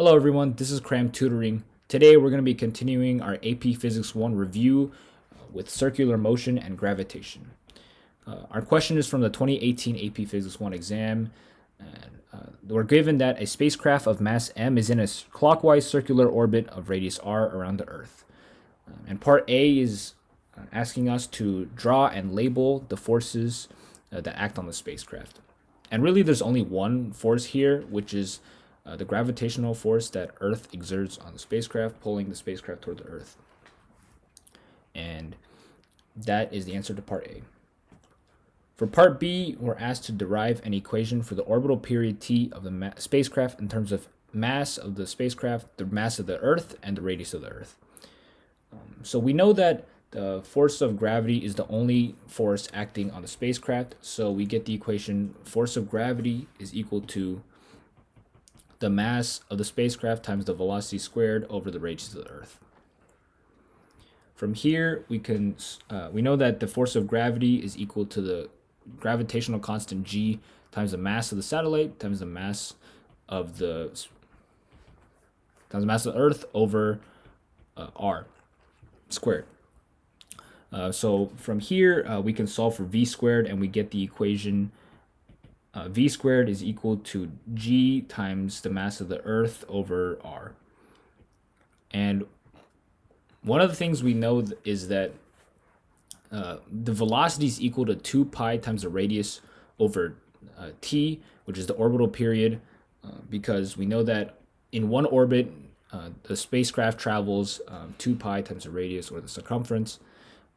Hello everyone, this is Cram Tutoring. Today we're going to be continuing our AP Physics 1 review with circular motion and gravitation. Our question is from the 2018 AP Physics 1 exam. We're given that a spacecraft of mass m is in a clockwise circular orbit of radius r around the Earth. And part A is asking us to draw and label the forces that act on the spacecraft. And really there's only one force here, which is the gravitational force that Earth exerts on the spacecraft, pulling the spacecraft toward the Earth. And that is the answer to part A. For part B, we're asked to derive an equation for the orbital period t of the spacecraft in terms of mass of the spacecraft, the mass of the Earth, and the radius of the Earth. So we know that the force of gravity is the only force acting on the spacecraft. So we get the equation force of gravity is equal to the mass of the spacecraft times the velocity squared over the radius of the Earth. From here, we know that the force of gravity is equal to the gravitational constant g times the mass of the satellite times the mass of the Earth over r squared. So from here, we can solve for v squared, and we get the equation v squared is equal to g times the mass of the Earth over r. And one of the things we know is that the velocity is equal to 2 pi times the radius over t, which is the orbital period, because we know that in one orbit, the spacecraft travels 2 pi times the radius or the circumference.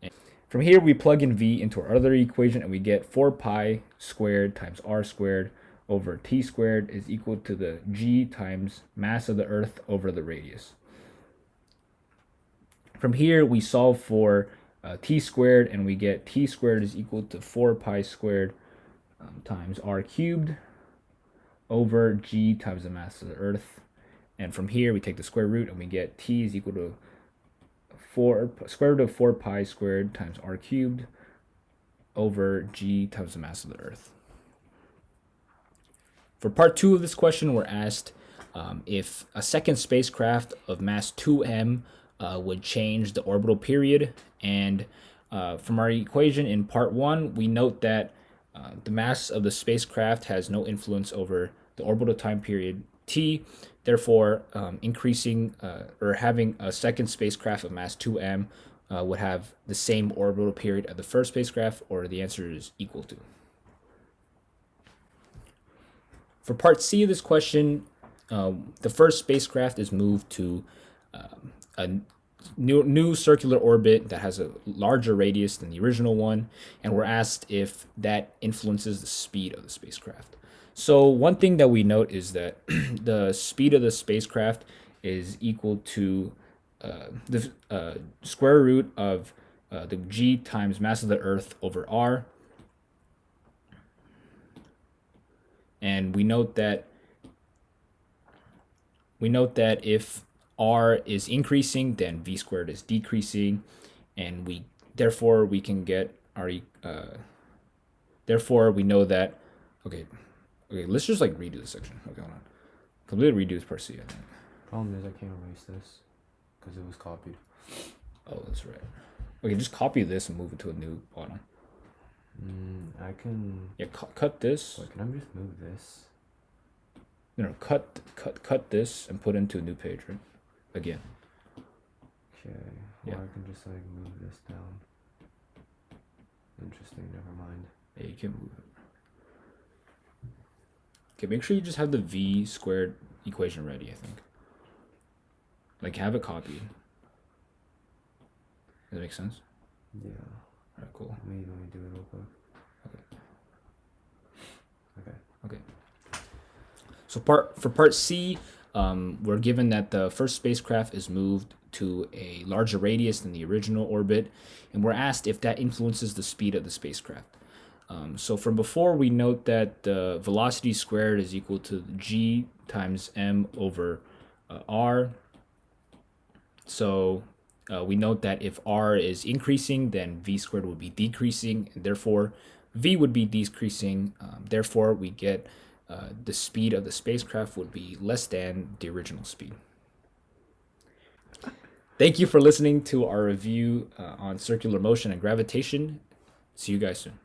And from here, we plug in v into our other equation, and we get 4 pi squared times r squared over t squared is equal to the g times mass of the Earth over the radius. From here, we solve for t squared, and we get t squared is equal to 4 pi squared times r cubed over g times the mass of the Earth. And from here, we take the square root, and we get t is equal to square root of 4 pi squared times r cubed over g times the mass of the Earth. For part 2 of this question, we're asked if a second spacecraft of mass 2m would change the orbital period. And from our equation in part 1, we note that the mass of the spacecraft has no influence over the orbital time period t. Therefore, increasing or having a second spacecraft of mass 2m would have the same orbital period of the first spacecraft, or the answer is equal to. For part C of this question, the first spacecraft is moved to a new circular orbit that has a larger radius than the original one, and we're asked if that influences the speed of the spacecraft. So one thing that we note is that the speed of the spacecraft is equal to the square root of the g times mass of the Earth over r. And we note that if r is increasing, then v squared is decreasing, and therefore we can get our therefore we know that okay, let's just redo this section. Okay, hold on. Completely redo this part C, I think. Problem is I can't erase this because it was copied. Oh, that's right. Okay, just copy this and move it to a new bottom. I can. Yeah, cut this. Wait, can I just move this? No, cut this and put into a new page, right? Again. Okay. Yeah. Or I can just move this down. Interesting. Never mind. Yeah, you can move it. Okay, make sure you just have the v squared equation ready, I think. Have it copied. Does that make sense? Yeah. Alright, cool. Let me do it real quick. Okay. So for part C, we're given that the first spacecraft is moved to a larger radius than the original orbit, and we're asked if that influences the speed of the spacecraft. So from before, we note that the velocity squared is equal to g times m over r. So we note that if r is increasing, then v squared would be decreasing, and therefore v would be decreasing. Therefore, we get the speed of the spacecraft would be less than the original speed. Thank you for listening to our review on circular motion and gravitation. See you guys soon.